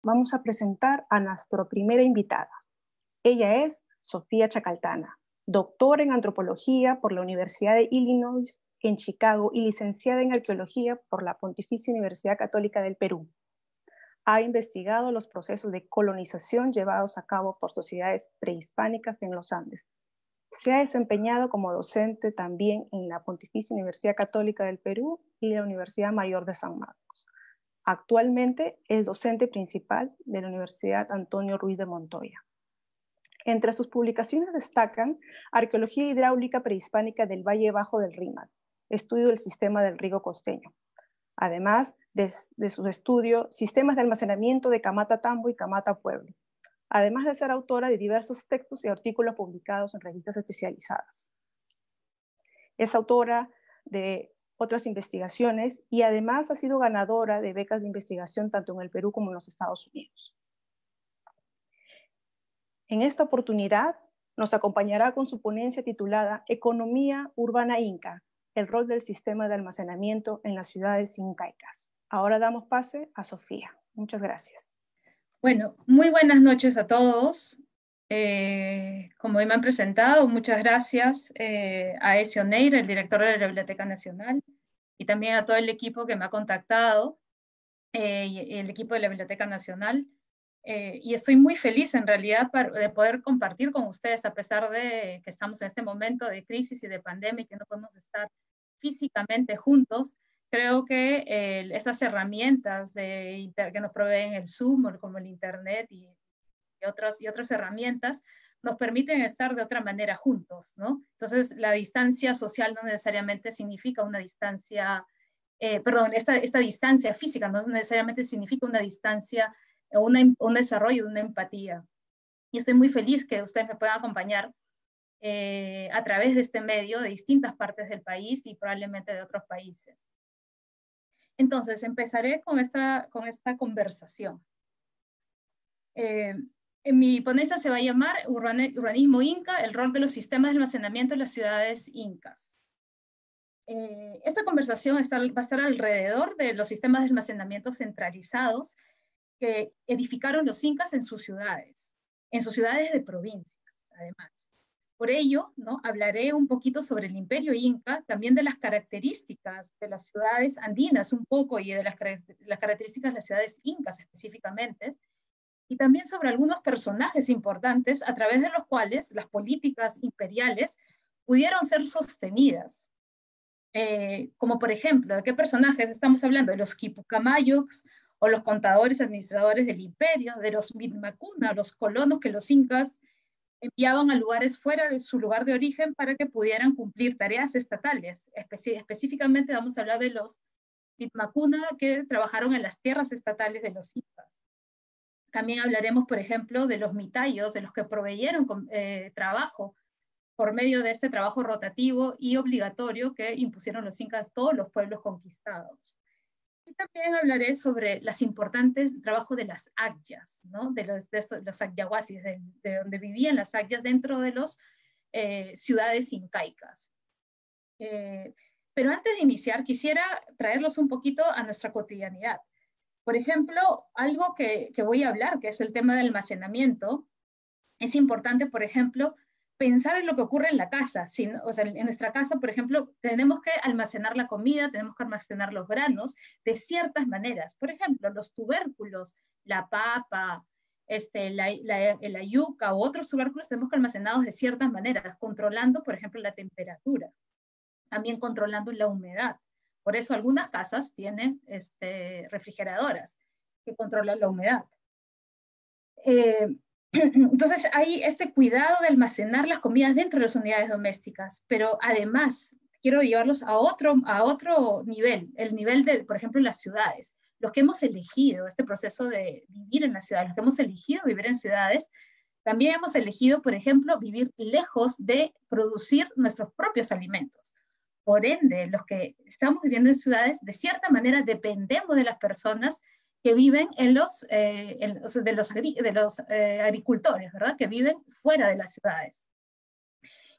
vamos a presentar a nuestra primera invitada. Ella es Sofía Chacaltana, doctora en antropología por la Universidad de Illinois en Chicago y licenciada en arqueología por la Pontificia Universidad Católica del Perú. Ha investigado los procesos de colonización llevados a cabo por sociedades prehispánicas en los Andes. Se ha desempeñado como docente también en la Pontificia Universidad Católica del Perú y la Universidad Mayor de San Marcos. Actualmente es docente principal de la Universidad Antonio Ruiz de Montoya. Entre sus publicaciones destacan Arqueología hidráulica prehispánica del Valle Bajo del Rímac, estudio del sistema del riego costeño. Además de sus estudios, sistemas de almacenamiento de Camata Tambo y Camata Pueblo. Además de ser autora de diversos textos y artículos publicados en revistas especializadas. Es autora de otras investigaciones y además ha sido ganadora de becas de investigación tanto en el Perú como en los Estados Unidos. En esta oportunidad nos acompañará con su ponencia titulada Economía Urbana Inca, el rol del sistema de almacenamiento en las ciudades incaicas. Ahora damos pase a Sofía. Muchas gracias. Bueno, muy buenas noches a todos. Como me han presentado, muchas gracias a Ezio Neira, el director de la Biblioteca Nacional, y también a todo el equipo que me ha contactado, el equipo de la Biblioteca Nacional. Y estoy muy feliz en realidad de poder compartir con ustedes, a pesar de que estamos en este momento de crisis y de pandemia y que no podemos estar físicamente juntos. Creo que estas herramientas que nos proveen el Zoom, como el Internet y otras herramientas, nos permiten estar de otra manera juntos, ¿no? Entonces, la distancia social no necesariamente significa una distancia, esta distancia física no necesariamente significa una distancia, un desarrollo de una empatía. Y estoy muy feliz que ustedes me puedan acompañar a través de este medio de distintas partes del país y probablemente de otros países. Entonces, empezaré con esta conversación. En mi ponencia se va a llamar Urbanismo Inca, el rol de los sistemas de almacenamiento en las ciudades incas. Esta conversación va a estar alrededor de los sistemas de almacenamiento centralizados que edificaron los incas en sus ciudades de provincias, además. Por ello, ¿no? Hablaré un poquito sobre el imperio inca, también de las características de las ciudades andinas un poco y de las características de las ciudades incas específicamente, y también sobre algunos personajes importantes a través de los cuales las políticas imperiales pudieron ser sostenidas. Como por ejemplo, ¿de qué personajes estamos hablando? De los quipucamayos o los contadores administradores del imperio, de los mitmacuna, los colonos que los incas enviaban a lugares fuera de su lugar de origen para que pudieran cumplir tareas estatales. Específicamente vamos a hablar de los mitmacuna que trabajaron en las tierras estatales de los incas. También hablaremos, por ejemplo, de los mitayos, de los que proveyeron trabajo por medio de este trabajo rotativo y obligatorio que impusieron los incas a todos los pueblos conquistados. Y también hablaré sobre las importantes trabajo de las agyas, ¿no? de los agyahuasis, de donde vivían las agyas dentro de las ciudades incaicas. Pero antes de iniciar, quisiera traerlos un poquito a nuestra cotidianidad. Por ejemplo, algo que voy a hablar, que es el tema del almacenamiento, es importante, por ejemplo, pensar en lo que ocurre en la casa. O sea, en nuestra casa, por ejemplo, tenemos que almacenar la comida, tenemos que almacenar los granos de ciertas maneras. Por ejemplo, los tubérculos, la papa, la yuca u otros tubérculos tenemos que almacenarlos de ciertas maneras, controlando, por ejemplo, la temperatura, también controlando la humedad. Por eso algunas casas tienen refrigeradoras que controlan la humedad. Entonces hay este cuidado de almacenar las comidas dentro de las unidades domésticas, pero además quiero llevarlos a otro nivel, el nivel de, por ejemplo, en las ciudades. Los que hemos elegido este proceso de vivir en las ciudades, los que hemos elegido vivir en ciudades, también hemos elegido, por ejemplo, vivir lejos de producir nuestros propios alimentos. Por ende, los que estamos viviendo en ciudades, de cierta manera dependemos de las personas que viven de los agricultores, ¿verdad? Que viven fuera de las ciudades.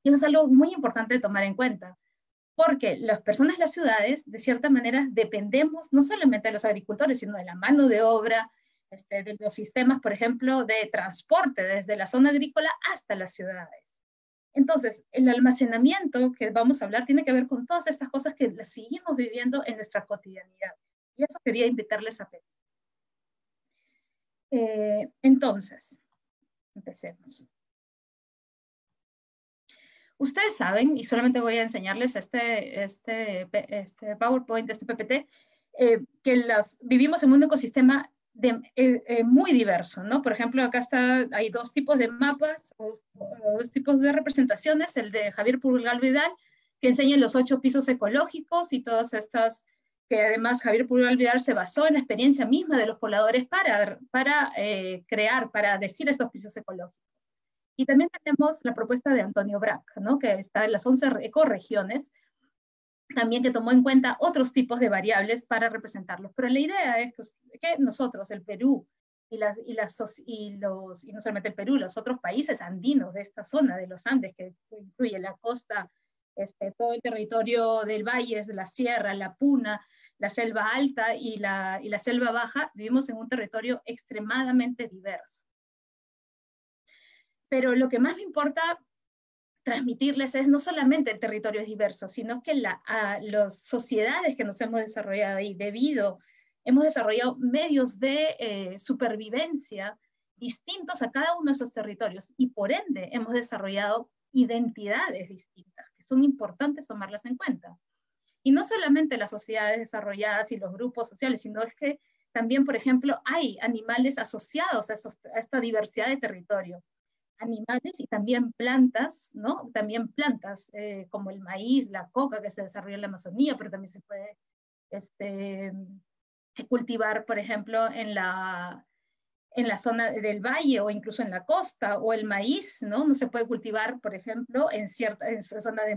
Y eso es algo muy importante de tomar en cuenta, porque las personas de las ciudades, de cierta manera, dependemos no solamente de los agricultores, sino de la mano de obra, de los sistemas, por ejemplo, de transporte desde la zona agrícola hasta las ciudades. Entonces, el almacenamiento que vamos a hablar tiene que ver con todas estas cosas que las seguimos viviendo en nuestra cotidianidad. Y eso quería invitarles a pensar. Entonces, empecemos. Ustedes saben, y solamente voy a enseñarles este PowerPoint, este PPT, que vivimos en un ecosistema muy diverso, ¿no? Por ejemplo, acá hay dos tipos de mapas, o dos tipos de representaciones, el de Javier Purgal Vidal, que enseña los 8 pisos ecológicos y todas estas, que además Javier Purgal Vidal se basó en la experiencia misma de los pobladores para decir estos pisos ecológicos. Y también tenemos la propuesta de Antonio Brac, ¿no? Que está en las 11 ecorregiones, también que tomó en cuenta otros tipos de variables para representarlos. Pero la idea es que nosotros, el Perú, y no solamente el Perú, los otros países andinos de esta zona de los Andes, que incluye la costa, todo el territorio del valle, la sierra, la puna, la selva alta y la selva baja, vivimos en un territorio extremadamente diverso. Pero lo que más me importa transmitirles es no solamente el territorio es diverso, sino que las sociedades que nos hemos desarrollado ahí, hemos desarrollado medios de supervivencia distintos a cada uno de esos territorios, y por ende hemos desarrollado identidades distintas, que son importantes tomarlas en cuenta. Y no solamente las sociedades desarrolladas y los grupos sociales, sino es que también, por ejemplo, hay animales asociados a esta diversidad de territorio. Animales y también plantas, ¿no? También plantas como el maíz, la coca que se desarrolla en la Amazonía, pero también se puede cultivar, por ejemplo, en la zona del valle o incluso en la costa, o el maíz, ¿no? No se puede cultivar, por ejemplo, en zona de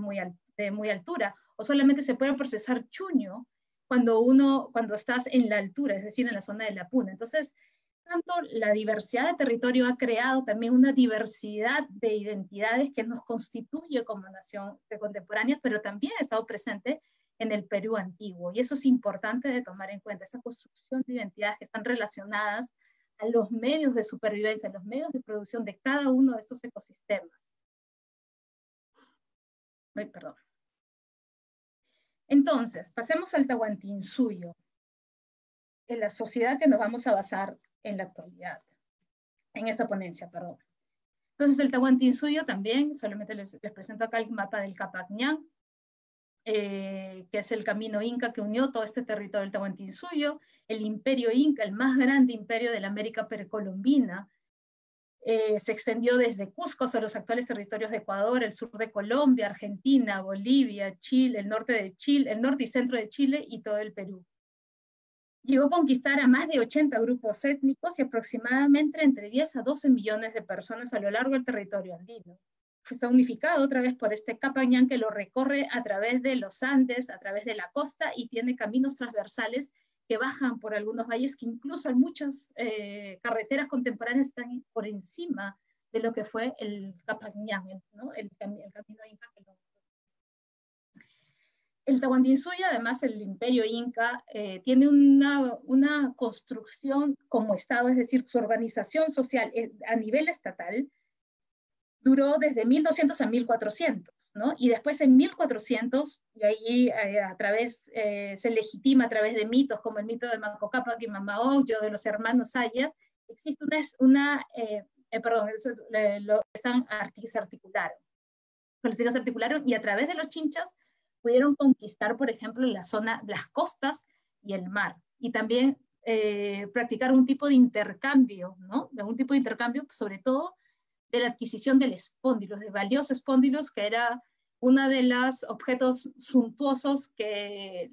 muy altura, o solamente se puede procesar chuño cuando estás en la altura, es decir, en la zona de la puna. Entonces, tanto la diversidad de territorio ha creado también una diversidad de identidades que nos constituye como nación contemporánea, pero también ha estado presente en el Perú antiguo. Y eso es importante de tomar en cuenta, esa construcción de identidades que están relacionadas a los medios de supervivencia, a los medios de producción de cada uno de estos ecosistemas. Ay, perdón. Entonces, pasemos al Tahuantinsuyo, en la sociedad que nos vamos a basar en la actualidad, en esta ponencia, perdón. Entonces el Tahuantinsuyo también, solamente les presento acá el mapa del Capacñán, que es el camino inca que unió todo este territorio del Tahuantinsuyo, el imperio inca, el más grande imperio de la América precolombina, se extendió desde Cusco a los actuales territorios de Ecuador, el sur de Colombia, Argentina, Bolivia, Chile, el norte y centro de Chile y todo el Perú. Llegó a conquistar a más de 80 grupos étnicos y aproximadamente entre 10 a 12 millones de personas a lo largo del territorio andino. Fue unificado otra vez por este Capacñán que lo recorre a través de los Andes, a través de la costa, y tiene caminos transversales que bajan por algunos valles que incluso en muchas carreteras contemporáneas están por encima de lo que fue el Capacñán, ¿no? el camino inca que lo... El Tahuantinsuyo, además el imperio inca, tiene una construcción como Estado, es decir, su organización social a nivel estatal duró desde 1200 a 1400, ¿no? Y después en 1400, y ahí se legitima a través de mitos como el mito de Manco Cápac y Mama Ocllo, de los hermanos Ayas, existe se articularon. Los incas se articularon y a través de los chinchas pudieron conquistar, por ejemplo, la zona, las costas y el mar, y también practicar un tipo de intercambio, ¿no? De un tipo de intercambio, sobre todo, de la adquisición del espóndilos, de valiosos espóndilos, que era uno de los objetos suntuosos que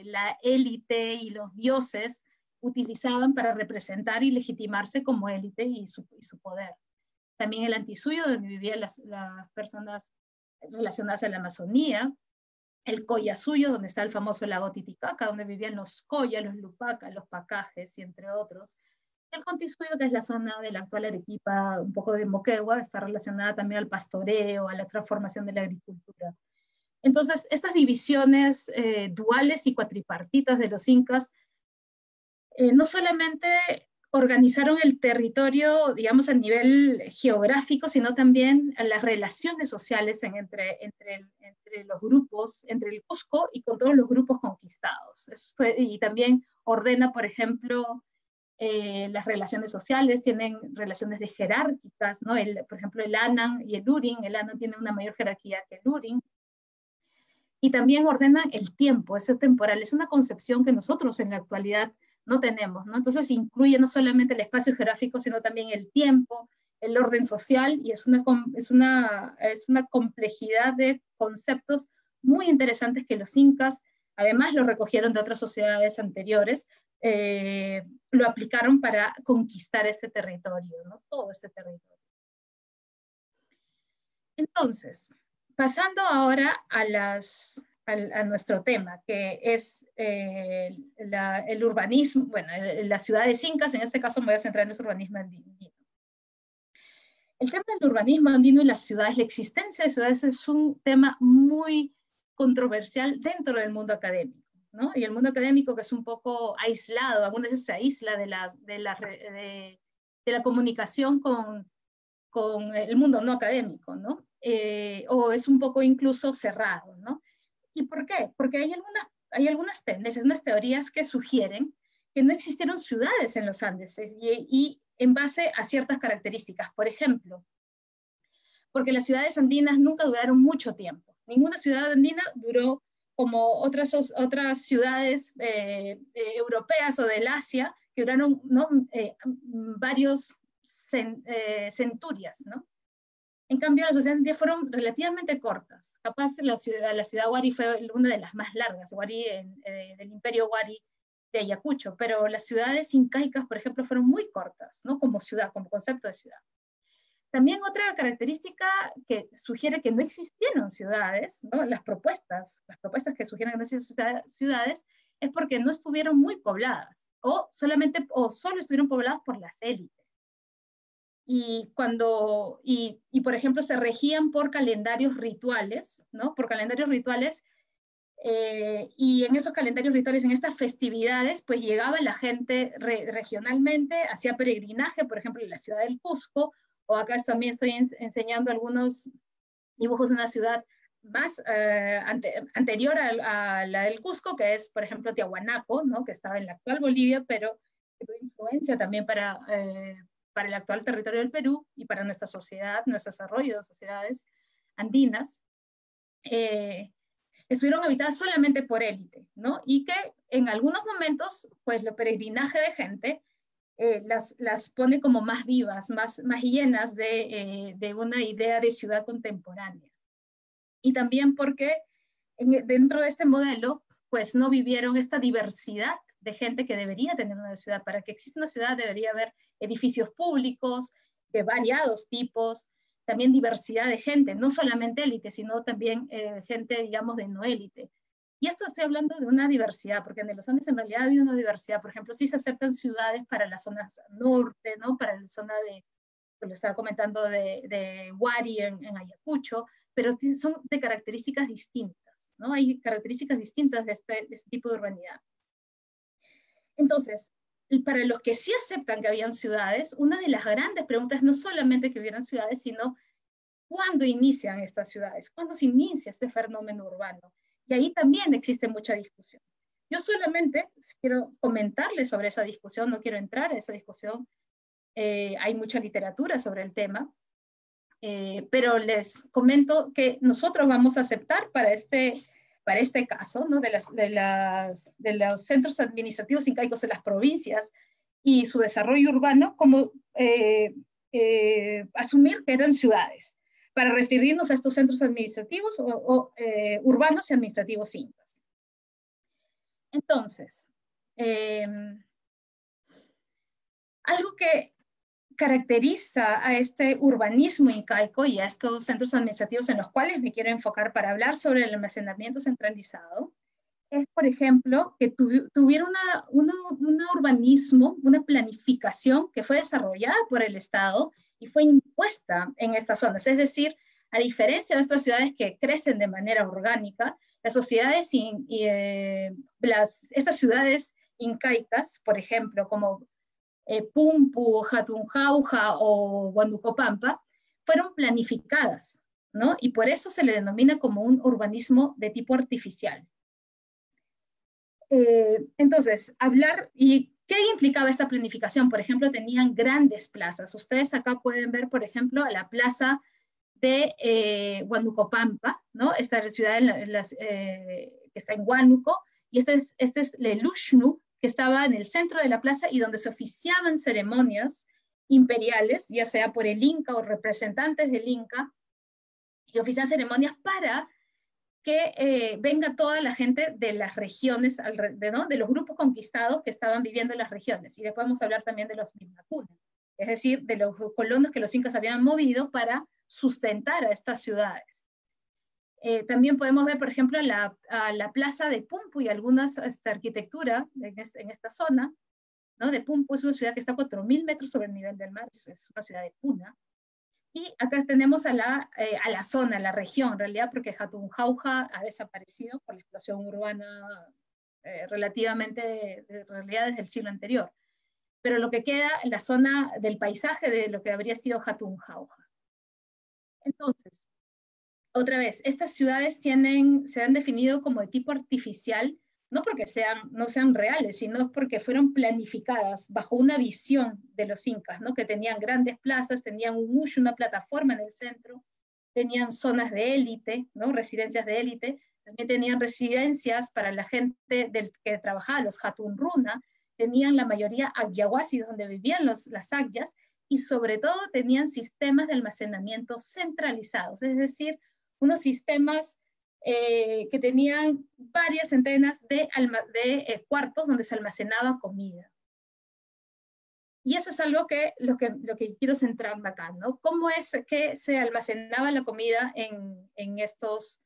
la élite y los dioses utilizaban para representar y legitimarse como élite y su poder. También el Antisuyo, donde vivían las personas relacionadas a la Amazonía, el Collasuyo, donde está el famoso lago Titicaca, donde vivían los Coya, los Lupaca, los Pacajes, y entre otros. El Contisuyo, que es la zona de la actual Arequipa, un poco de Moquegua, está relacionada también al pastoreo, a la transformación de la agricultura. Entonces, estas divisiones duales y cuatripartitas de los incas no solamente organizaron el territorio, digamos, a nivel geográfico, sino también a las relaciones sociales entre los grupos, entre el Cusco y con todos los grupos conquistados. Y también ordena, por ejemplo, las relaciones sociales, tienen relaciones de jerárquicas, ¿no? Por ejemplo, el Anan y el Urin, el Anan tiene una mayor jerarquía que el Urin, y también ordenan el tiempo, ese temporal, es una concepción que nosotros en la actualidad no tenemos, ¿no? Entonces incluye no solamente el espacio geográfico, sino también el tiempo, el orden social, y es una complejidad de conceptos muy interesantes que los incas, además lo recogieron de otras sociedades anteriores, lo aplicaron para conquistar este territorio, ¿no? Todo este territorio. Entonces, pasando ahora a nuestro tema, que es el urbanismo, bueno, las ciudades incas, en este caso me voy a centrar en el urbanismo andino. El tema del urbanismo andino y las ciudades, la existencia de ciudades es un tema muy controversial dentro del mundo académico, ¿no? Y el mundo académico, que es un poco aislado, algunas veces se aísla de la comunicación con el mundo no académico, ¿no? O es un poco incluso cerrado, ¿no? ¿Y por qué? Porque hay algunas tendencias, unas teorías que sugieren que no existieron ciudades en los Andes y en base a ciertas características. Por ejemplo, porque las ciudades andinas nunca duraron mucho tiempo. Ninguna ciudad andina duró como otras ciudades europeas o del Asia que duraron, ¿no? Varios centurias, ¿no? En cambio, las sociedades andías fueron relativamente cortas. Capaz la ciudad Huari fue una de las más largas, Huari del imperio Huari de Ayacucho, pero las ciudades incaicas, por ejemplo, fueron muy cortas, ¿no? Como ciudad, como concepto de ciudad. También otra característica que sugiere que no existieron ciudades, ¿no? Las propuestas que sugieren que no existieron ciudades es porque no estuvieron muy pobladas, o solo estuvieron pobladas por las élites. Y por ejemplo, se regían por calendarios rituales, ¿no? Por calendarios rituales, y en esos calendarios rituales, en estas festividades, pues llegaba la gente regionalmente, hacía peregrinaje, por ejemplo, en la ciudad del Cusco, o acá también estoy enseñando algunos dibujos de una ciudad más anterior a la del Cusco, que es, por ejemplo, Tiahuanaco, ¿no? Que estaba en la actual Bolivia, pero que tuvo influencia también para el actual territorio del Perú y para nuestra sociedad, nuestro desarrollo de sociedades andinas, estuvieron habitadas solamente por élite, ¿no? Y que en algunos momentos, pues, el peregrinaje de gente las pone como más vivas, más llenas de una idea de ciudad contemporánea. Y también porque dentro de este modelo, pues no vivieron esta diversidad de gente que debería tener una ciudad. Para que exista una ciudad debería haber edificios públicos de variados tipos, también diversidad de gente, no solamente élite, sino también gente, digamos, de no élite. Y esto estoy hablando de una diversidad, porque en los Andes en realidad había una diversidad. Por ejemplo, sí se aceptan ciudades para las zonas norte, ¿no? Para la zona lo estaba comentando, de Huari en Ayacucho, pero son de características distintas, ¿no? Hay características distintas de este tipo de urbanidad. Entonces, para los que sí aceptan que habían ciudades, una de las grandes preguntas no solamente que hubieran ciudades, sino ¿cuándo inician estas ciudades? ¿Cuándo se inicia este fenómeno urbano? Y ahí también existe mucha discusión. Yo solamente quiero comentarles sobre esa discusión, no quiero entrar a esa discusión. Hay mucha literatura sobre el tema, pero les comento que nosotros vamos a aceptar para este caso, ¿no? de los centros administrativos incaicos de las provincias y su desarrollo urbano, como asumir que eran ciudades, para referirnos a estos centros administrativos urbanos y administrativos incas. Entonces, algo que caracteriza a este urbanismo incaico y a estos centros administrativos en los cuales me quiero enfocar para hablar sobre el almacenamiento centralizado, es, por ejemplo, que tuvieron un urbanismo, una planificación que fue desarrollada por el Estado y fue impuesta en estas zonas. Es decir, a diferencia de estas ciudades que crecen de manera orgánica, las sociedades estas ciudades incaicas, por ejemplo, como Pumpu, Hatun Jauja o Huánuco-Pampa, fueron planificadas, ¿no? Y por eso se le denomina como un urbanismo de tipo artificial. Entonces, ¿y qué implicaba esta planificación? Por ejemplo, tenían grandes plazas. Ustedes acá pueden ver, por ejemplo, a la plaza de Huánuco-Pampa, ¿no? Esta ciudad que está en Huánuco, y este es Lelushnu, que estaba en el centro de la plaza y donde se oficiaban ceremonias imperiales, ya sea por el Inca o representantes del Inca, y oficiaban ceremonias para que venga toda la gente de las regiones, ¿no? De los grupos conquistados que estaban viviendo en las regiones. Y después vamos a hablar también de los Vilmacunas, es decir, de los colonos que los incas habían movido para sustentar a estas ciudades. También podemos ver, por ejemplo, a la plaza de Pumpu y algunas arquitectura en esta zona, ¿no? De Pumpu es una ciudad que está a 4.000 metros sobre el nivel del mar, es una ciudad de puna. Y acá tenemos a la zona, a la región, en realidad, porque Hatun Jauja ha desaparecido por la explosión urbana relativamente, en realidad, desde el siglo anterior. Pero lo que queda en la zona del paisaje de lo que habría sido Hatun Jauja. Entonces, otra vez, estas ciudades se han definido como de tipo artificial, no porque no sean reales, sino porque fueron planificadas bajo una visión de los incas, ¿no? Que tenían grandes plazas, tenían una plataforma en el centro, tenían zonas de élite, ¿no? Residencias de élite, también tenían residencias para la gente que trabajaba, los Hatun Runa, tenían la mayoría agyahuasis donde vivían las agyas, y sobre todo tenían sistemas de almacenamiento centralizados, es decir, unos sistemas que tenían varias centenas de cuartos donde se almacenaba comida. Y eso es algo lo que quiero centrarme acá, ¿no? ¿Cómo es que se almacenaba la comida en estas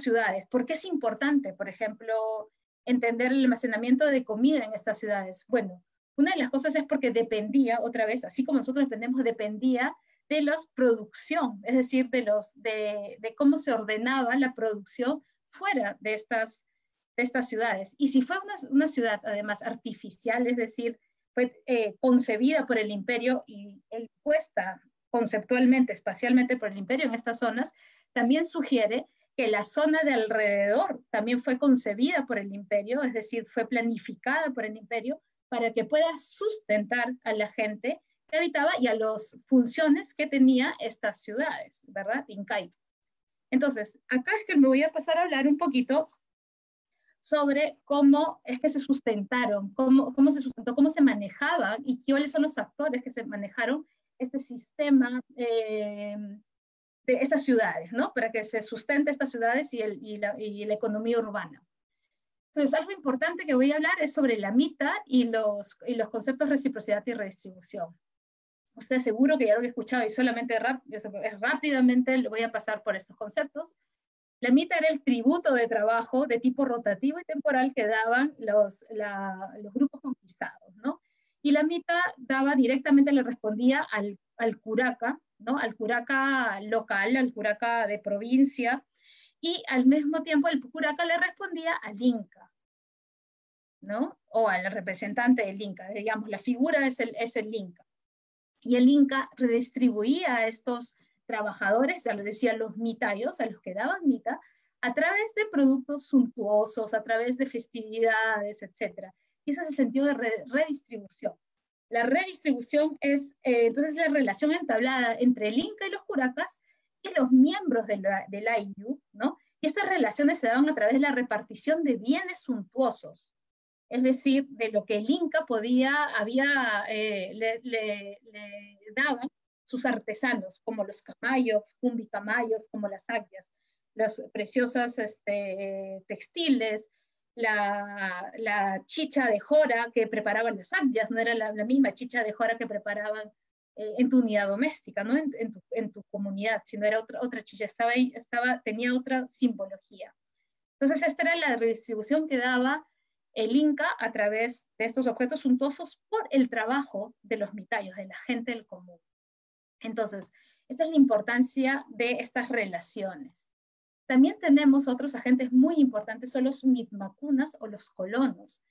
ciudades? ¿Por qué es importante, por ejemplo, entender el almacenamiento de comida en estas ciudades? Bueno, una de las cosas es porque dependía, otra vez, así como nosotros dependía de la producción, es decir, de cómo se ordenaba la producción fuera de estas ciudades. Y si fue una ciudad, además, artificial, es decir, fue concebida por el imperio y puesta conceptualmente, espacialmente por el imperio en estas zonas, también sugiere que la zona de alrededor también fue concebida por el imperio, es decir, fue planificada por el imperio para que pueda sustentar a la gente que habitaba y a las funciones que tenía estas ciudades, ¿verdad? Incaitas. Entonces, acá es que me voy a pasar a hablar un poquito sobre cómo es que se sustentaron, cómo se sustentó, cómo se manejaba y cuáles son los actores que se manejaron este sistema de estas ciudades, ¿no? Para que se sustente estas ciudades y la economía urbana. Entonces, algo importante que voy a hablar es sobre la mita y los conceptos de reciprocidad y redistribución. Usted seguro que ya lo he escuchado y solamente rápidamente le voy a pasar por estos conceptos. La mita era el tributo de trabajo de tipo rotativo y temporal que daban los grupos conquistados, ¿no? Y la mita directamente le respondía al curaca, ¿no? Al curaca local, al curaca de provincia, y al mismo tiempo el curaca le respondía al inca, ¿no? O al representante del inca, digamos, la figura es el inca. Y el inca redistribuía a estos trabajadores, ya les decía los mitayos, a los que daban mita, a través de productos suntuosos, a través de festividades, etc. Y ese es el sentido de redistribución. La redistribución es entonces la relación entablada entre el inca y los curacas y los miembros del Ayllu, ¿no? Y estas relaciones se daban a través de la repartición de bienes suntuosos, es decir, de lo que el Inca le daban sus artesanos, como los camayos, cumbicamayos, como las agyas, las preciosas textiles, la chicha de jora que preparaban las agyas, no era la misma chicha de jora que preparaban en tu unidad doméstica, ¿no? en tu comunidad, sino era otra chicha, tenía otra simbología. Entonces esta era la redistribución que daba el Inca a través de estos objetos suntuosos por el trabajo de los mitayos, de la gente del común. Entonces, esta es la importancia de estas relaciones. También tenemos otros agentes muy importantes, son los mitmacunas o los colonos,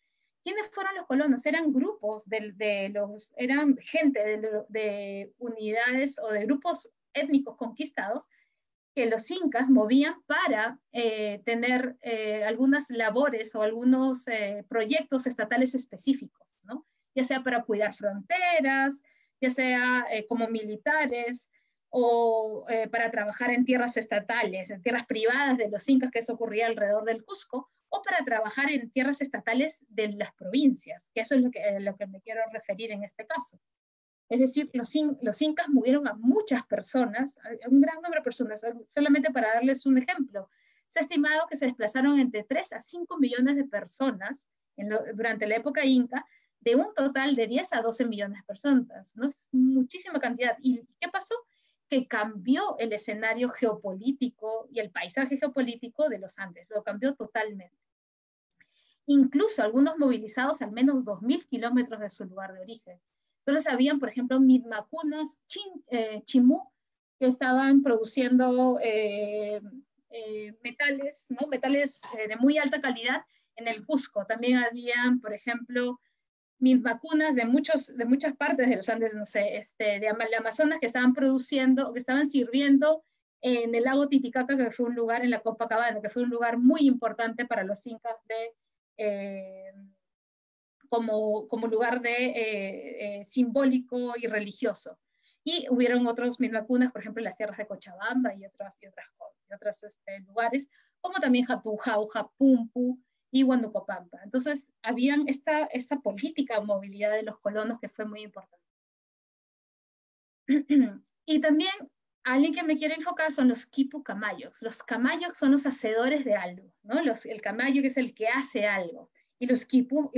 ¿quiénes fueron los colonos? Eran grupos, eran gente de unidades o de grupos étnicos conquistados que los incas movían para tener algunas labores o algunos proyectos estatales específicos, ¿no? Ya sea para cuidar fronteras, ya sea como militares, o para trabajar en tierras estatales, en tierras privadas de los incas, que eso ocurría alrededor del Cusco, o para trabajar en tierras estatales de las provincias, que eso es lo que me quiero referir en este caso. Es decir, los incas movieron a muchas personas, a un gran número de personas, solamente para darles un ejemplo. Se ha estimado que se desplazaron entre 3 a 5 millones de personas durante la época inca, de un total de 10 a 12 millones de personas, ¿no? Es muchísima cantidad. ¿Y qué pasó? Que cambió el escenario geopolítico y el paisaje geopolítico de los Andes, lo cambió totalmente. Incluso algunos movilizados al menos 2.000 kilómetros de su lugar de origen. Entonces habían, por ejemplo, mitmacunas chimú que estaban produciendo metales, ¿no? Metales de muy alta calidad en el Cusco. También habían, por ejemplo, mitmacunas de muchas partes de los Andes, no sé, de Amazonas, que estaban produciendo, que estaban sirviendo en el lago Titicaca, que fue un lugar en la Copacabana, que fue un lugar muy importante para los incas como lugar simbólico y religioso. Y hubieron otros mitmacunas, por ejemplo, en las tierras de Cochabamba y otros lugares, como también Jatujauja, Pumpu y Huanucopampa. Entonces, habían esta política de movilidad de los colonos que fue muy importante. Y también, alguien que me quiere enfocar son los quipu camayocs. Los camayocs son los hacedores de algo, ¿no? El camayo que es el que hace algo. Y los quipu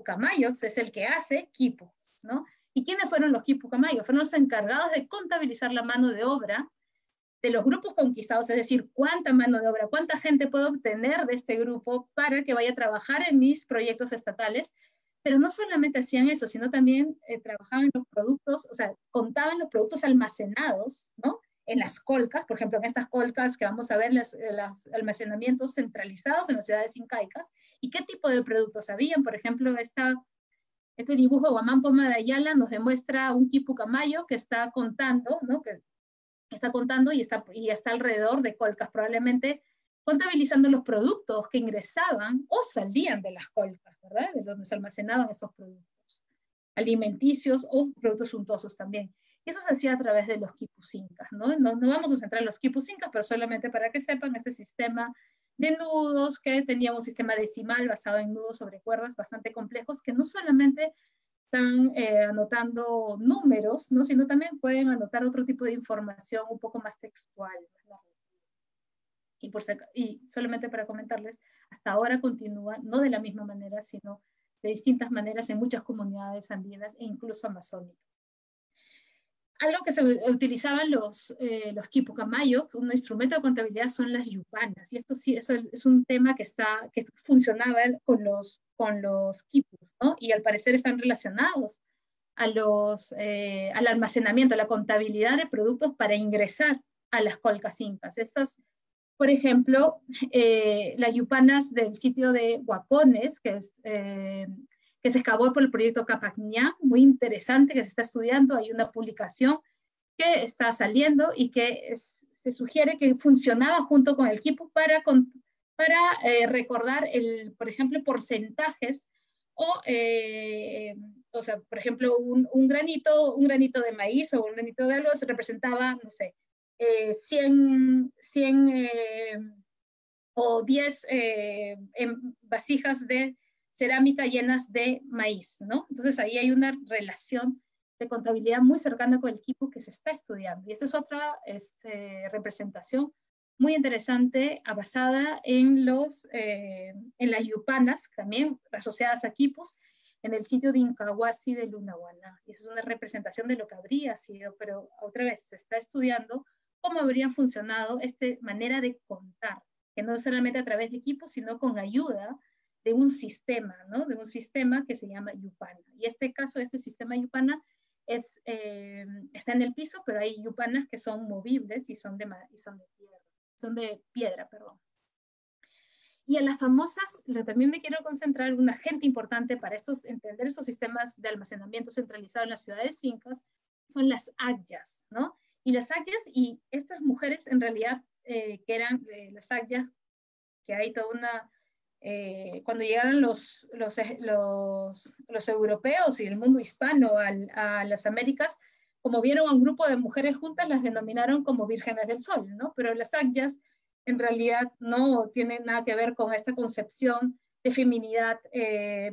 camayocs es el que hace quipus, ¿no? ¿Y quiénes fueron los quipu camayocs? Fueron los encargados de contabilizar la mano de obra de los grupos conquistados, es decir, cuánta mano de obra, cuánta gente puedo obtener de este grupo para que vaya a trabajar en mis proyectos estatales. Pero no solamente hacían eso, sino también trabajaban en los productos, o sea, contaban los productos almacenados, ¿no? En las colcas, por ejemplo, en estas colcas que vamos a ver, los almacenamientos centralizados en las ciudades incaicas, y qué tipo de productos habían. Por ejemplo, este dibujo de Guamán Poma de Ayala nos demuestra un quipu camayo que está contando, ¿no? Que está contando y está alrededor de colcas, probablemente contabilizando los productos que ingresaban o salían de las colcas, ¿verdad? De donde se almacenaban estos productos alimenticios o productos suntuosos también. Y eso se hacía a través de los quipus incas, ¿no? No vamos a centrar en los quipus incas, pero solamente para que sepan este sistema de nudos, que tenía un sistema decimal basado en nudos sobre cuerdas bastante complejos, que no solamente están anotando números, ¿no? Sino también pueden anotar otro tipo de información un poco más textual. Y solamente para comentarles, hasta ahora continúa, no de la misma manera, sino de distintas maneras en muchas comunidades andinas e incluso amazónicas. Algo que se utilizaban los quipu camayo, un instrumento de contabilidad, son las yupanas. Y esto sí es un tema que funcionaba con los quipus, ¿no? Y al parecer están relacionados al almacenamiento, a la contabilidad de productos para ingresar a las colcas incas. Estas, por ejemplo, las yupanas del sitio de Huacones, que se excavó por el proyecto Capacñá, muy interesante, que se está estudiando. Hay una publicación que está saliendo y que se sugiere que funcionaba junto con el quipu para recordar, por ejemplo, porcentajes o sea, por ejemplo, un granito de maíz o un granito de algo se representaba, no sé, 100 o 10 vasijas de cerámica llenas de maíz, ¿no? Entonces ahí hay una relación de contabilidad muy cercana con el quipu que se está estudiando. Y esa es otra representación muy interesante, basada en las yupanas, también asociadas a quipus, en el sitio de Incahuasi de Lunahuaná. Y esa es una representación de lo que habría sido, pero otra vez se está estudiando cómo habrían funcionado esta manera de contar, que no solamente a través de equipos, sino con ayuda de un sistema, ¿no? De un sistema que se llama Yupana. Y este sistema Yupana está en el piso, pero hay yupanas que son movibles y son de piedra. Y a las famosas, también me quiero concentrar, un agente importante para entender esos sistemas de almacenamiento centralizado en las ciudades incas, son las agyas, ¿no? Y las agyas, y estas mujeres en realidad, que eran las agyas, que hay toda una, cuando llegaron los europeos y el mundo hispano a las Américas, como vieron a un grupo de mujeres juntas, las denominaron como vírgenes del sol, ¿no? Pero las agyas en realidad no tienen nada que ver con esta concepción de feminidad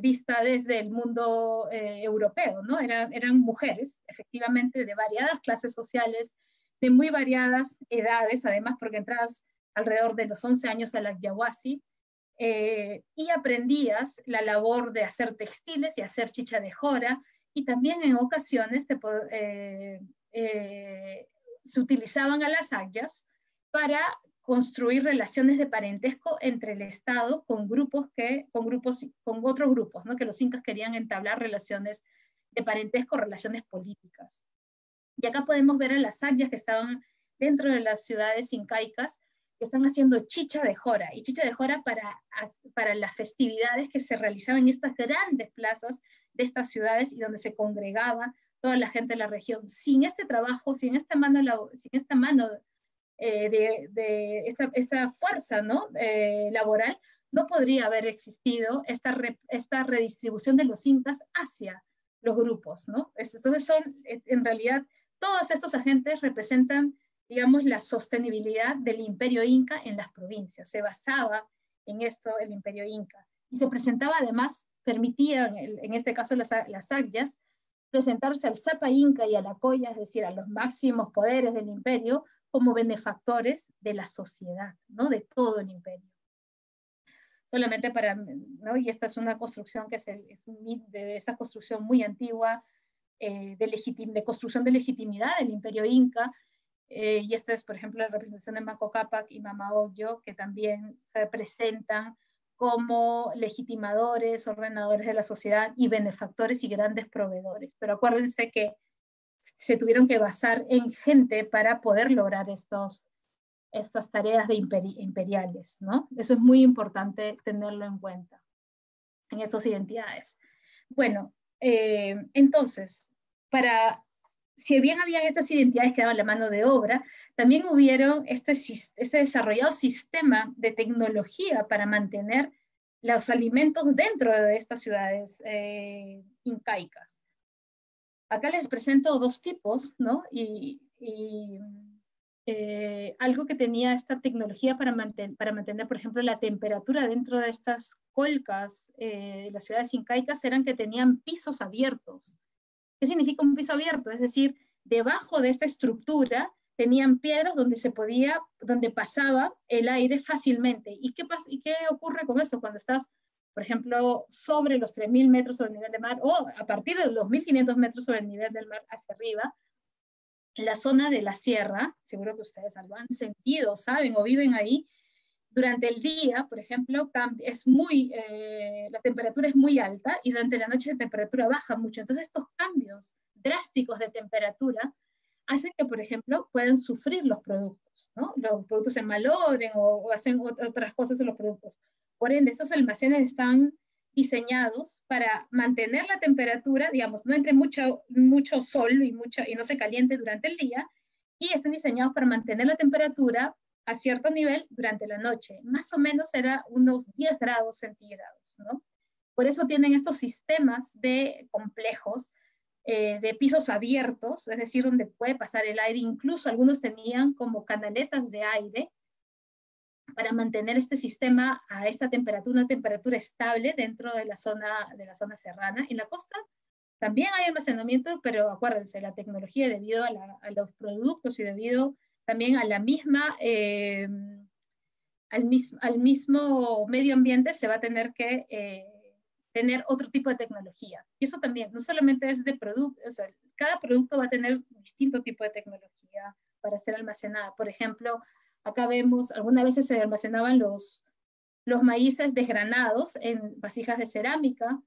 vista desde el mundo europeo, ¿no? Eran mujeres, efectivamente, de variadas clases sociales, de muy variadas edades, además, porque entras alrededor de los 11 años a la Yahuasi, y aprendías la labor de hacer textiles y hacer chicha de jora, y también en ocasiones se utilizaban a las agyas para construir relaciones de parentesco entre el Estado con otros grupos, ¿no? Que los incas querían entablar relaciones de parentesco, relaciones políticas. Y acá podemos ver a las agyas que estaban dentro de las ciudades incaicas, que están haciendo chicha de jora, y chicha de jora para las festividades que se realizaban en estas grandes plazas de estas ciudades y donde se congregaba toda la gente de la región. Sin este trabajo, sin esta mano esta fuerza, ¿no? Laboral, no podría haber existido esta redistribución de los incas hacia los grupos, ¿no? Entonces en realidad, todos estos agentes representan, digamos, la sostenibilidad del imperio inca en las provincias. Se basaba en esto el imperio inca. Y se presentaba además, permitían, en este caso las agyas, presentarse al Zapa Inca y a la Coya, es decir, a los máximos poderes del imperio, como benefactores de la sociedad, ¿no? De todo el imperio. Solamente para, ¿no? Y esta es una construcción que de esa construcción muy antigua, de construcción de legitimidad del imperio inca, y esta es, por ejemplo, la representación de Manco Cápac y Mama Ocllo, que también se presentan como legitimadores, ordenadores de la sociedad y benefactores y grandes proveedores. Pero acuérdense que se tuvieron que basar en gente para poder lograr estas tareas imperiales, ¿no? Eso es muy importante tenerlo en cuenta en estas identidades. Bueno, entonces, si bien habían estas identidades que daban la mano de obra, también hubieron este desarrollado sistema de tecnología para mantener los alimentos dentro de estas ciudades incaicas. Acá les presento dos tipos, ¿no? Algo que tenía esta tecnología para mantener, por ejemplo, la temperatura dentro de estas colcas de las ciudades incaicas, eran que tenían pisos abiertos. ¿Qué significa un piso abierto? Es decir, debajo de esta estructura tenían piedras donde pasaba el aire fácilmente. ¿Y qué ocurre con eso cuando estás, por ejemplo, sobre los 3.000 metros sobre el nivel del mar, o a partir de los 2.500 metros sobre el nivel del mar hacia arriba? La zona de la sierra, seguro que ustedes lo han sentido, saben o viven ahí, durante el día, por ejemplo, la temperatura es muy alta, y durante la noche la temperatura baja mucho. Entonces estos cambios drásticos de temperatura hacen que, por ejemplo, puedan sufrir los productos, ¿no? Los productos se malogren o hacen otras cosas en los productos. Por ende, estos almacenes están diseñados para mantener la temperatura, digamos, no entre mucho sol y no se caliente durante el día, y están diseñados para mantener la temperatura a cierto nivel durante la noche. Más o menos era unos 10 grados centígrados, ¿no? Por eso tienen estos sistemas complejos de pisos abiertos, es decir, donde puede pasar el aire. Incluso algunos tenían como canaletas de aire para mantener este sistema a esta temperatura, una temperatura estable dentro de la zona serrana. En la costa también hay almacenamiento, pero acuérdense, la tecnología, debido a los productos y debido también a la misma, al mismo medio ambiente, se va a tener que tener otro tipo de tecnología. Y eso también, no solamente es de producto, o sea, cada producto va a tener distinto tipo de tecnología para ser almacenada. Por ejemplo, acá vemos, algunas veces se almacenaban los maíces desgranados en vasijas de cerámica.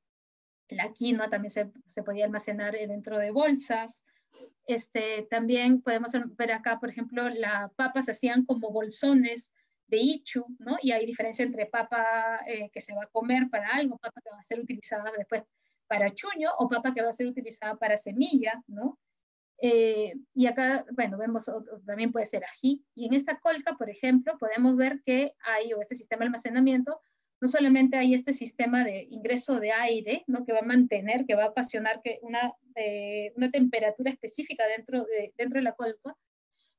La quinoa también se podía almacenar dentro de bolsas. También podemos ver acá, por ejemplo, la papa se hacían como bolsones ichu, ¿no? Y hay diferencia entre papa que se va a comer para algo, papa que va a ser utilizada después para chuño, o papa que va a ser utilizada para semilla, ¿no? Y acá, bueno, vemos, también puede ser ají. Y en esta colca, por ejemplo, podemos ver que hay, o este sistema de almacenamiento, no solamente hay este sistema de ingreso de aire, ¿no? Que va a mantener, que va a ocasionar que una temperatura específica dentro de la colca,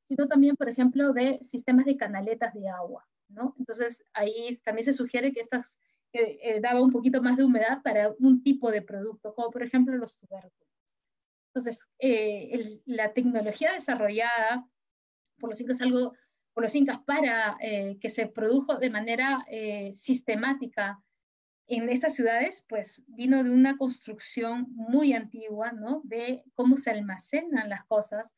sino también, por ejemplo, de sistemas de canaletas de agua, ¿no? Entonces, ahí también se sugiere que estas daba un poquito más de humedad para un tipo de producto, como por ejemplo los tubérculos. Entonces, la tecnología desarrollada por los incas para que se produjo de manera sistemática en estas ciudades, pues vino de una construcción muy antigua, ¿no? De cómo se almacenan las cosas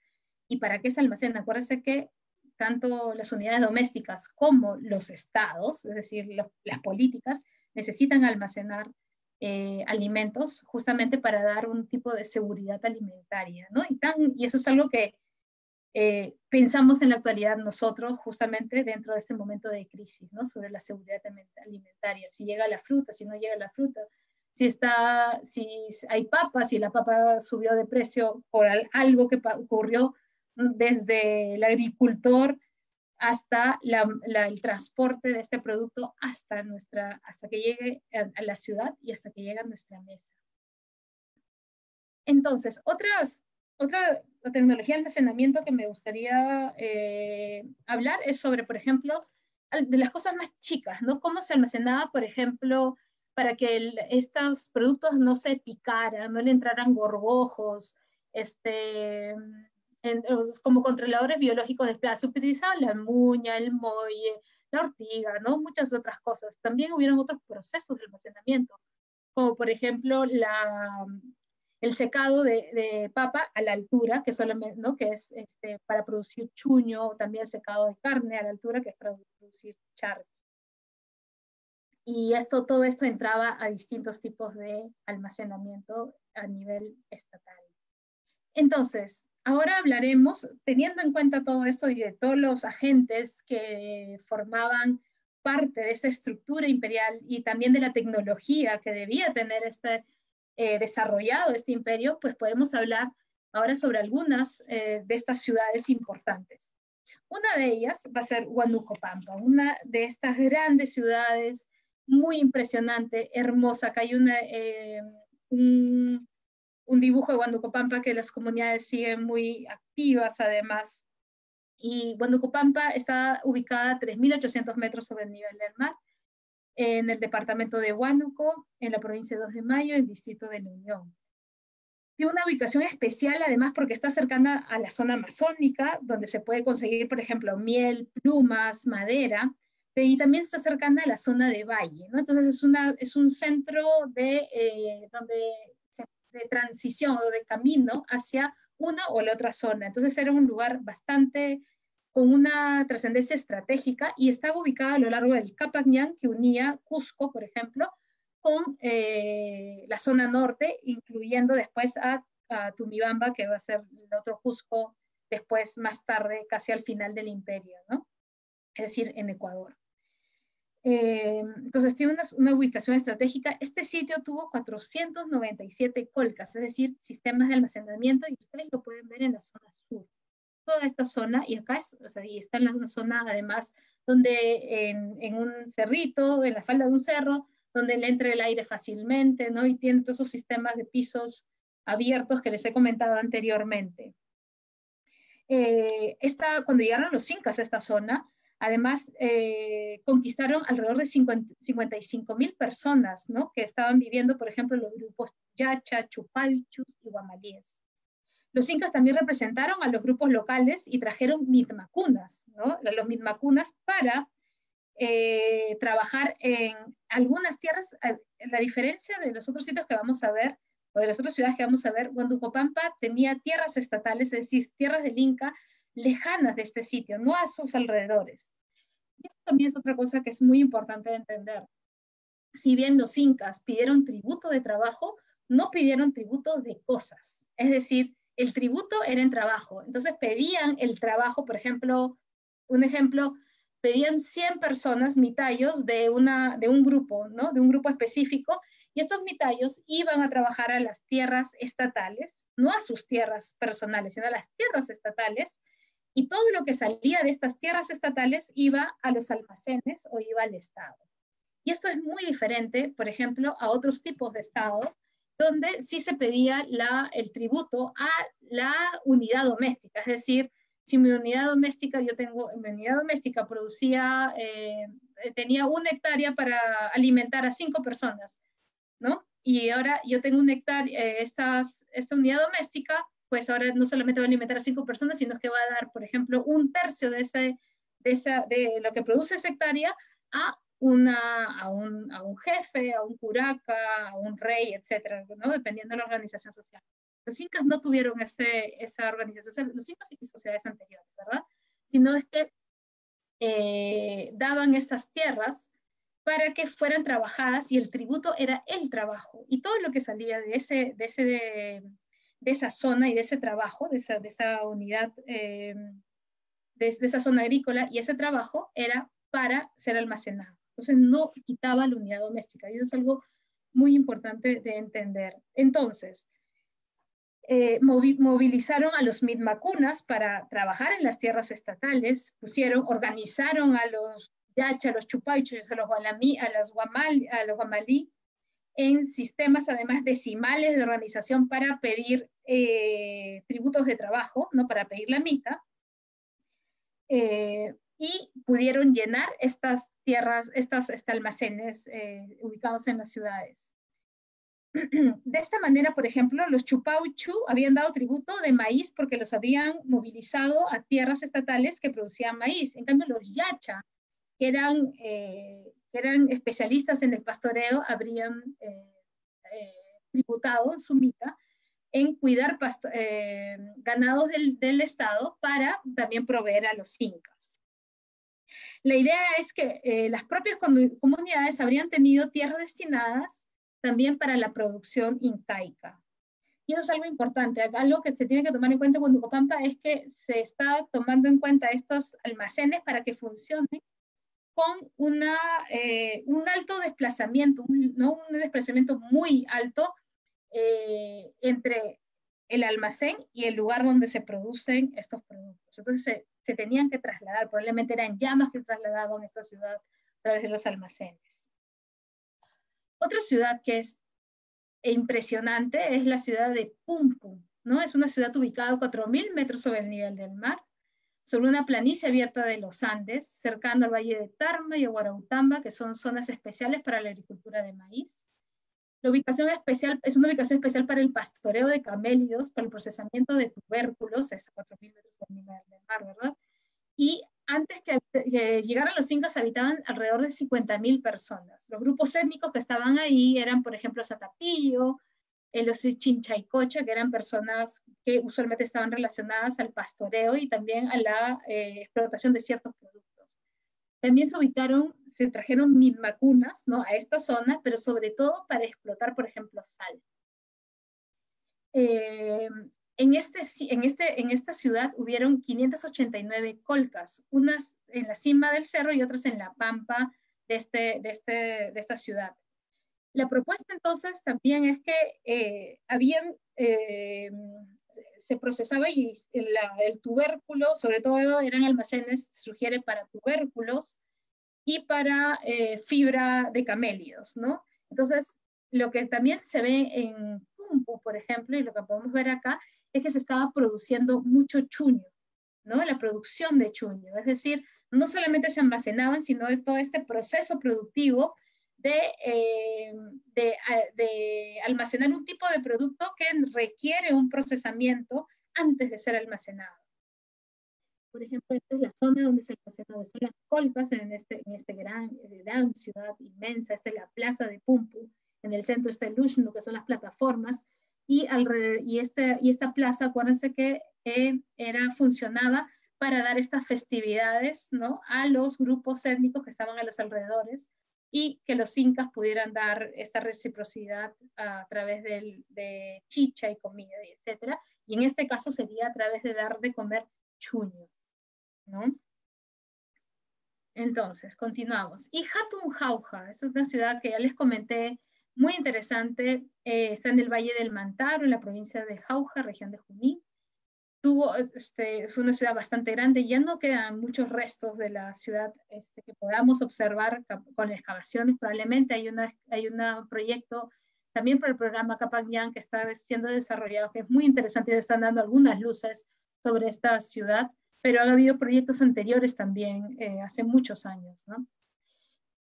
y para qué se almacenan. Acuérdense que tanto las unidades domésticas como los estados, es decir, las políticas, necesitan almacenar alimentos justamente para dar un tipo de seguridad alimentaria, ¿no? Y eso es algo que pensamos en la actualidad nosotros justamente dentro de este momento de crisis, ¿no? Sobre la seguridad alimentaria, si llega la fruta, si no llega la fruta, si hay papas, si la papa subió de precio por algo que ocurrió desde el agricultor hasta el transporte de este producto hasta que llegue a la ciudad y hasta que llegue a nuestra mesa. Entonces, otra tecnología de almacenamiento que me gustaría hablar es sobre, por ejemplo, de las cosas más chicas, ¿no? Cómo se almacenaba, por ejemplo, para que estos productos no se picaran, no le entraran gorgojos, como controladores biológicos de plazo, utilizaban la muña, el muelle, la ortiga, ¿no? Muchas otras cosas. También hubieron otros procesos de almacenamiento, como por ejemplo el secado de papa a la altura, que solamente, ¿no? Que es para producir chuño, o también el secado de carne a la altura, que es para producir charqui. Y todo esto entraba a distintos tipos de almacenamiento a nivel estatal. Entonces, ahora hablaremos, teniendo en cuenta todo esto y de todos los agentes que formaban parte de esta estructura imperial y también de la tecnología que debía tener desarrollado este imperio, pues podemos hablar ahora sobre algunas de estas ciudades importantes. Una de ellas va a ser Huánuco Pampa, una de estas grandes ciudades muy impresionante, hermosa. Acá hay un dibujo de Huánuco Pampa que las comunidades siguen muy activas además. Y Huánuco Pampa está ubicada a 3.800 metros sobre el nivel del mar, en el departamento de Huánuco, en la provincia de 2 de Mayo, en el distrito de La Unión. Tiene una ubicación especial además porque está cercana a la zona amazónica, donde se puede conseguir, por ejemplo, miel, plumas, madera, y también está cercana a la zona de valle, ¿no? Entonces es un centro de transición o de camino hacia una o la otra zona. Entonces era un lugar con una trascendencia estratégica y estaba ubicado a lo largo del Capañán, que unía Cusco, por ejemplo, con la zona norte, incluyendo después a Tumibamba, que va a ser el otro Cusco después, más tarde, casi al final del imperio, ¿no? Es decir, en Ecuador. Entonces tiene una ubicación estratégica. Este sitio tuvo 497 colcas, es decir, sistemas de almacenamiento, y ustedes lo pueden ver en la zona sur. Toda esta zona, y acá y está en la zona además donde en un cerrito, en la falda de un cerro, donde le entra el aire fácilmente, ¿no? Y tiene todos esos sistemas de pisos abiertos que les he comentado anteriormente. Cuando llegaron los incas a esta zona, además conquistaron alrededor de 55.000 personas, ¿no? Que estaban viviendo, por ejemplo, los grupos Yacha, Chupalchus y Guamalíes. Los incas también representaron a los grupos locales y trajeron mitmacunas, ¿no? Los mitmacunas para trabajar en algunas tierras. La diferencia de los otros sitios que vamos a ver, o de las otras ciudades que vamos a ver, Huánuco Pampa tenía tierras estatales, es decir, tierras del Inca lejanas de este sitio, no a sus alrededores. Y esto también es otra cosa que es muy importante de entender. Si bien los incas pidieron tributo de trabajo, no pidieron tributo de cosas. Es decir, el tributo era en trabajo. Entonces pedían el trabajo, por ejemplo, un ejemplo, pedían 100 personas, mitayos, de un grupo, ¿no? De un grupo específico, y estos mitayos iban a trabajar a las tierras estatales, no a sus tierras personales, sino a las tierras estatales, y todo lo que salía de estas tierras estatales iba a los almacenes o iba al Estado. Y esto es muy diferente, por ejemplo, a otros tipos de Estado, donde sí se pedía el tributo a la unidad doméstica, es decir, si mi unidad doméstica, mi unidad doméstica producía, tenía 1 hectárea para alimentar a 5 personas, ¿no? Y ahora yo tengo 1 hectárea, esta unidad doméstica, pues ahora no solamente va a alimentar a 5 personas, sino que va a dar, por ejemplo, 1/3 de lo que produce esa hectárea a un jefe, a un curaca, a un rey, etcétera, ¿no? Dependiendo de la organización social. Los incas no tuvieron esa organización social, los incas y sociedades anteriores, ¿verdad? Sino es que daban estas tierras para que fueran trabajadas y el tributo era el trabajo. Y todo lo que salía de esa zona y de ese trabajo, de esa unidad, de esa zona agrícola y ese trabajo era para ser almacenado. Entonces no quitaba la unidad doméstica y eso es algo muy importante de entender. Entonces, movilizaron a los mitmacunas para trabajar en las tierras estatales, organizaron a los yacha, a los chupaichos, a los guamalí, en sistemas además decimales de organización para pedir tributos de trabajo, ¿no? Para pedir la mita, y pudieron llenar estas tierras, estos almacenes ubicados en las ciudades. De esta manera, por ejemplo, los chupauchu habían dado tributo de maíz porque los habían movilizado a tierras estatales que producían maíz. En cambio, los yacha, que eran especialistas en el pastoreo, habrían tributado su mita en cuidar ganados del Estado para también proveer a los incas. La idea es que las propias comunidades habrían tenido tierras destinadas también para la producción incaica. Y eso es algo importante, algo que se tiene que tomar en cuenta en Huanucopampa es que se está tomando en cuenta estos almacenes para que funcionen con un alto desplazamiento, ¿no? Un desplazamiento muy alto entre el almacén y el lugar donde se producen estos productos. Entonces se tenían que trasladar, probablemente eran llamas que trasladaban esta ciudad a través de los almacenes. Otra ciudad que es impresionante es la ciudad de Pumpu, ¿no? Es una ciudad ubicada a 4.000 metros sobre el nivel del mar, sobre una planicie abierta de los Andes, cercano al valle de Tarma y Huarautamba, que son zonas especiales para la agricultura de maíz. La ubicación especial es una ubicación especial para el pastoreo de camélidos, para el procesamiento de tubérculos, es a 4.000 metros sobre el nivel del mar, ¿verdad? Y antes que llegaran los incas habitaban alrededor de 50.000 personas. Los grupos étnicos que estaban ahí eran, por ejemplo, Satapillo, los Chinchaycocha, que eran personas que usualmente estaban relacionadas al pastoreo y también a la explotación de ciertos productos. También se trajeron mitmacunas, ¿no? A esta zona, pero sobre todo para explotar, por ejemplo, sal. En esta ciudad hubieron 589 colcas, unas en la cima del cerro y otras en la pampa de esta ciudad. La propuesta entonces también es que se procesaba y el tubérculo, sobre todo eran almacenes, se sugiere para tubérculos y para fibra de camélidos, ¿no? Entonces, lo que también se ve en Pumpu, por ejemplo, y lo que podemos ver acá, es que se estaba produciendo mucho chuño, ¿no? La producción de chuño, es decir, no solamente se almacenaban, sino de todo este proceso productivo de almacenar un tipo de producto que requiere un procesamiento antes de ser almacenado. Por ejemplo, esta es la zona donde se almacenan las colcas en esta gran ciudad inmensa. Esta es la plaza de Pumpu. En el centro está el Lushnu, que son las plataformas. Y esta plaza, acuérdense que funcionaba para dar estas festividades, ¿no? A los grupos étnicos que estaban a los alrededores y que los incas pudieran dar esta reciprocidad a través de chicha y comida, etc. Y en este caso sería a través de dar de comer chuño, ¿no? Entonces, continuamos. Y Hatun Jauja, es una ciudad que ya les comenté, muy interesante, está en el Valle del Mantaro, en la provincia de Jauja, región de Junín. Fue una ciudad bastante grande, ya no quedan muchos restos de la ciudad que podamos observar con las excavaciones. Probablemente hay un proyecto también por el programa Capangyan que está siendo desarrollado, que es muy interesante y están dando algunas luces sobre esta ciudad, pero ha habido proyectos anteriores también, hace muchos años, ¿no?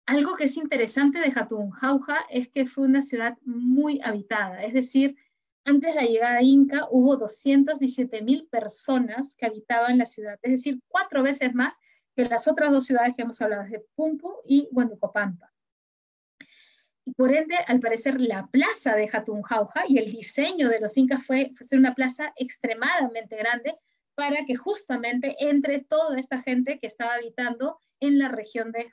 Algo que es interesante de Hatun Jauja es que fue una ciudad muy habitada, es decir, antes de la llegada inca hubo 217,000 personas que habitaban la ciudad, es decir, 4 veces más que las otras 2 ciudades que hemos hablado, de Pumpu y Huayncopampa. Y por ende, al parecer, la plaza de Hatun Jauja y el diseño de los incas fue ser una plaza extremadamente grande para que justamente entre toda esta gente que estaba habitando en la región de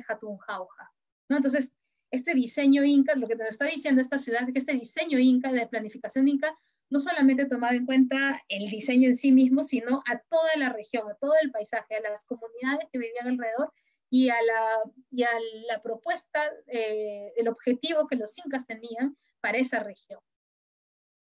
Hatun Jauja, ¿no? Entonces, este diseño inca, lo que nos está diciendo esta ciudad es que este diseño inca, de planificación inca, no solamente tomaba en cuenta el diseño en sí mismo, sino a toda la región, a todo el paisaje, a las comunidades que vivían alrededor y a la propuesta, el objetivo que los incas tenían para esa región.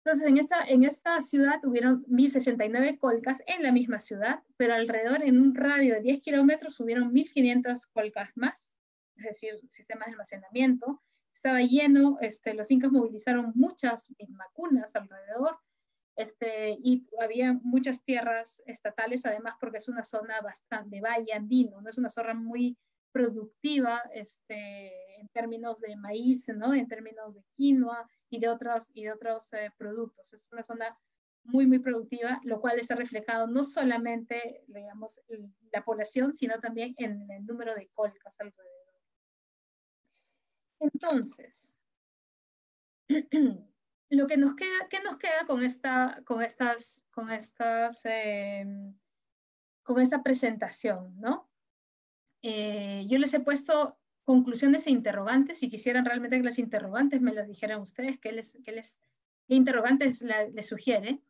Entonces, en esta ciudad hubieron 1.069 colcas en la misma ciudad, pero alrededor, en un radio de 10 kilómetros, hubieron 1.500 colcas más, es decir, sistemas de almacenamiento. Estaba lleno, los incas movilizaron muchas vacunas alrededor, y había muchas tierras estatales, además porque es una zona bastante de valle andino, no es una zona muy productiva en términos de maíz, ¿no? En términos de quinoa y de otros productos. Es una zona muy, muy productiva, lo cual está reflejado no solamente, digamos, en la población, sino también en el número de colcas alrededor. Entonces, lo que nos queda, ¿qué nos queda con esta presentación, ¿no? Yo les he puesto conclusiones e interrogantes, si quisieran realmente que las interrogantes me las dijeran ustedes, qué interrogantes les sugiere.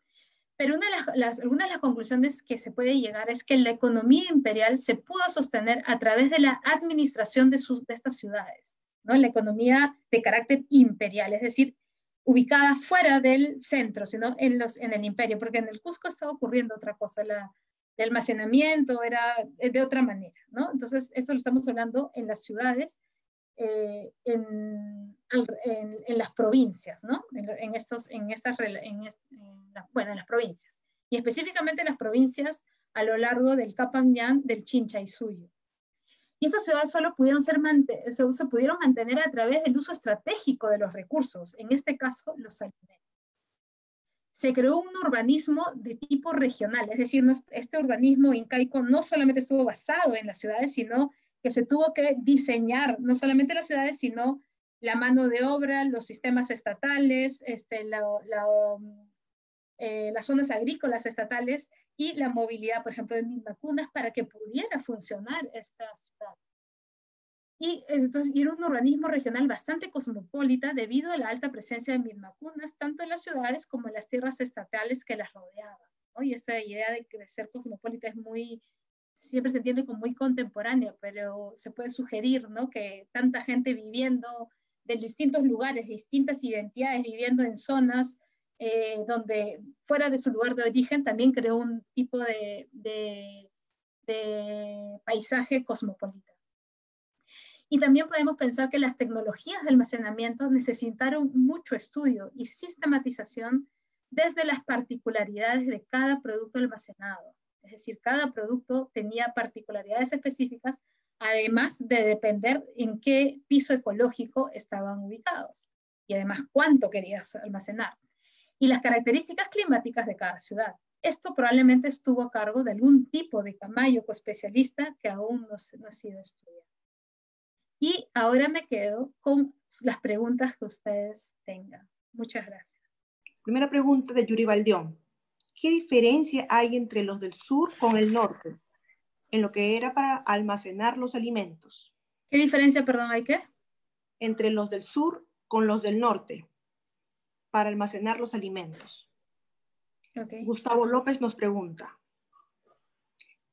Pero algunas de las conclusiones que se puede llegar es que la economía imperial se pudo sostener a través de la administración de estas ciudades, ¿no? La economía de carácter imperial, es decir, ubicada fuera del centro, sino en el imperio, porque en el Cusco estaba ocurriendo otra cosa, el almacenamiento era de otra manera, ¿no? Entonces, eso lo estamos hablando en las ciudades, en las provincias, ¿no? En las provincias. Y específicamente en las provincias a lo largo del Capangyan, del Chincha y Suyo. Y estas ciudades solo se pudieron mantener a través del uso estratégico de los recursos, en este caso, los alimentos. Se creó un urbanismo de tipo regional, es decir, este urbanismo incaico no solamente estuvo basado en las ciudades, sino que se tuvo que diseñar no solamente las ciudades, sino la mano de obra, los sistemas estatales, las zonas agrícolas estatales y la movilidad, por ejemplo, de vacunas para que pudiera funcionar esta ciudad. Y era un urbanismo regional bastante cosmopolita debido a la alta presencia de vacunas, tanto en las ciudades como en las tierras estatales que las rodeaban, ¿no? Y esta idea de ser cosmopolita es siempre se entiende como muy contemporánea, pero se puede sugerir, ¿no? Que tanta gente viviendo de distintos lugares, distintas identidades, viviendo en zonas donde fuera de su lugar de origen, también creó un tipo de paisaje cosmopolita. Y también podemos pensar que las tecnologías de almacenamiento necesitaron mucho estudio y sistematización desde las particularidades de cada producto almacenado. Es decir, cada producto tenía particularidades específicas, además de depender en qué piso ecológico estaban ubicados y además cuánto querías almacenar. Y las características climáticas de cada ciudad. Esto probablemente estuvo a cargo de algún tipo de camayuco especialista que aún no ha sido estudiado. Y ahora me quedo con las preguntas que ustedes tengan. Muchas gracias. Primera pregunta de Yuri Valdión. ¿Qué diferencia hay entre los del sur con el norte en lo que era para almacenar los alimentos? ¿Qué diferencia, perdón, hay qué? Entre los del sur con los del norte para almacenar los alimentos. Okay. Gustavo López nos pregunta,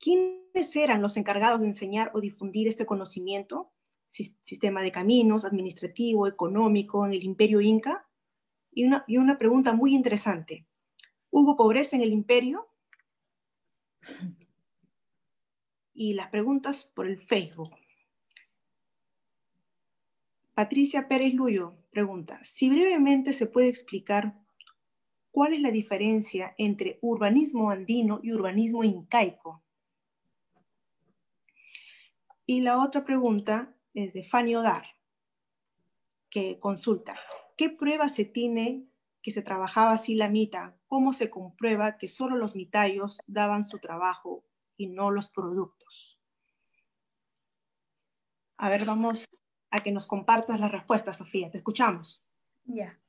¿quiénes eran los encargados de enseñar o difundir este conocimiento? Sistema de caminos, administrativo, económico, en el Imperio Inca. Y una pregunta muy interesante. ¿Hubo pobreza en el imperio? Y las preguntas por el Facebook. Patricia Pérez Luyo pregunta, si brevemente se puede explicar cuál es la diferencia entre urbanismo andino y urbanismo incaico. Y la otra pregunta es de Fanny Odar, que consulta, ¿qué prueba se tiene que se trabajaba así la mita? ¿Cómo se comprueba que solo los mitayos daban su trabajo y no los productos? A ver, vamos a que nos compartas las respuestas, Sofía. Te escuchamos. Ya.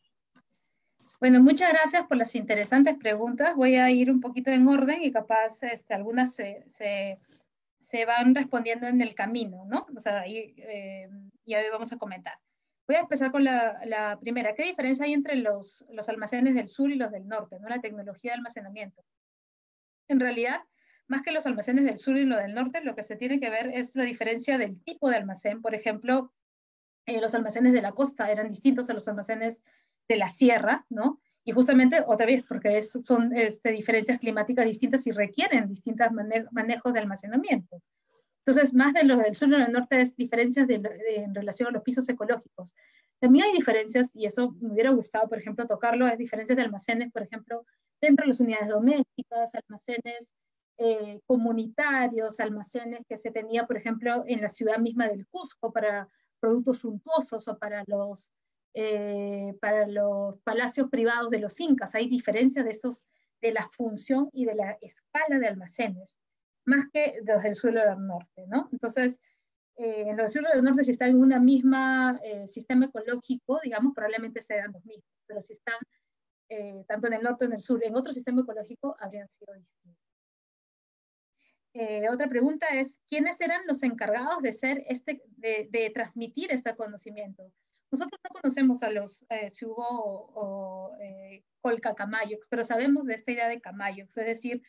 Bueno, muchas gracias por las interesantes preguntas. Voy a ir un poquito en orden y capaz algunas se van respondiendo en el camino, ¿no? O sea, y hoy vamos a comentar. Voy a empezar con la primera. ¿Qué diferencia hay entre los almacenes del sur y los del norte, ¿no? La tecnología de almacenamiento. En realidad, más que los almacenes del sur y los del norte, lo que se tiene que ver es la diferencia del tipo de almacén. Por ejemplo, los almacenes de la costa eran distintos a los almacenes de la sierra, ¿no? Y justamente, otra vez, porque son diferencias climáticas distintas y requieren distintos manejos de almacenamiento. Entonces, más de los del sur y del norte es diferencias en relación a los pisos ecológicos. También hay diferencias, y eso me hubiera gustado, por ejemplo, tocarlo, es diferencias de almacenes, por ejemplo, dentro de las unidades domésticas, almacenes comunitarios, almacenes que se tenía, por ejemplo, en la ciudad misma del Cusco para productos suntuosos o para los palacios privados de los incas. Hay diferencias de la función y de la escala de almacenes, más que los del sur y del norte, ¿no? Entonces, en los del sur y del norte, si están en una misma sistema ecológico, digamos, probablemente sean los mismos, pero si están tanto en el norte como en el sur, en otro sistema ecológico, habrían sido distintos. Otra pregunta es, ¿quiénes eran los encargados de transmitir este conocimiento? Nosotros no conocemos a los Siubo o Colca Camayox, pero sabemos de esta idea de Camayox, es decir,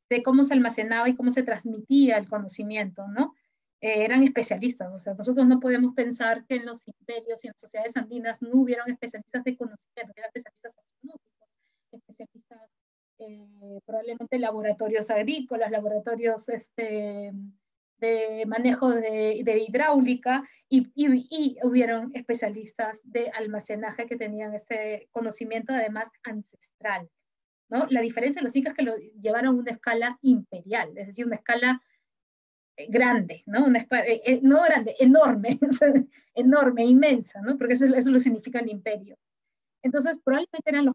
de cómo se almacenaba y cómo se transmitía el conocimiento, ¿no? Eran especialistas, o sea, nosotros no podemos pensar que en los imperios y en las sociedades andinas no hubieran especialistas de conocimiento, eran especialistas astronómicos, especialistas probablemente laboratorios agrícolas, laboratorios de manejo de hidráulica y hubieron especialistas de almacenaje que tenían este conocimiento además ancestral, ¿no? La diferencia de los incas es que lo llevaron a una escala imperial, es decir, una escala grande, ¿no? No grande, enorme, enorme, inmensa, ¿no? Porque eso lo significa el imperio. Entonces, probablemente eran los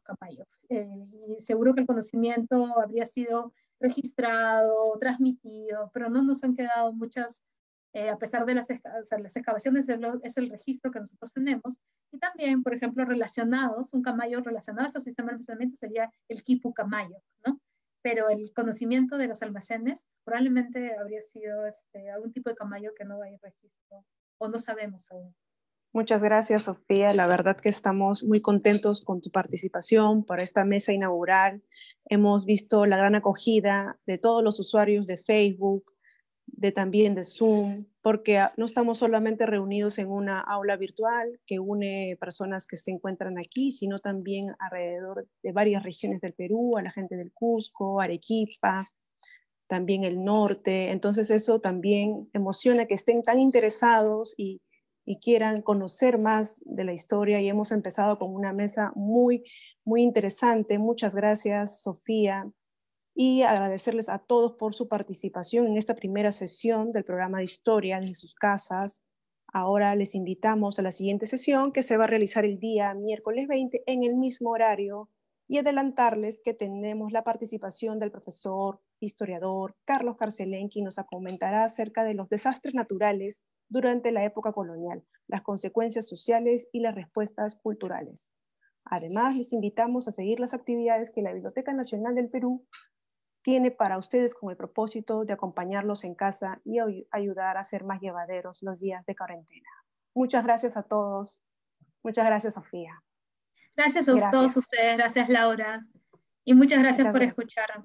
camayos. Y seguro que el conocimiento habría sido registrado, transmitido, pero no nos han quedado muchas, a pesar de las excavaciones, es el registro que nosotros tenemos. Y también, por ejemplo, un camayo relacionado a ese sistema de almacenamiento sería el quipu camayo, ¿no? Pero el conocimiento de los almacenes probablemente habría sido algún tipo de camayo que no hay registro, o no sabemos aún. Muchas gracias, Sofía. La verdad que estamos muy contentos con tu participación para esta mesa inaugural. Hemos visto la gran acogida de todos los usuarios de Facebook, también de Zoom, porque no estamos solamente reunidos en una aula virtual que une personas que se encuentran aquí, sino también alrededor de varias regiones del Perú, a la gente del Cusco, Arequipa, también el norte. Entonces eso también emociona que estén tan interesados y quieran conocer más de la historia, y hemos empezado con una mesa muy, muy interesante. Muchas gracias, Sofía, y agradecerles a todos por su participación en esta primera sesión del programa de historia desde sus casas. Ahora les invitamos a la siguiente sesión, que se va a realizar el día miércoles 20 en el mismo horario, y adelantarles que tenemos la participación del profesor historiador Carlos Carcelén, quien nos comentará acerca de los desastres naturales durante la época colonial, las consecuencias sociales y las respuestas culturales. Además, les invitamos a seguir las actividades que la Biblioteca Nacional del Perú tiene para ustedes con el propósito de acompañarlos en casa y ayudar a ser más llevaderos los días de cuarentena. Muchas gracias a todos. Muchas gracias, Sofía. Gracias a todos ustedes, gracias Laura. Y muchas gracias por escuchar.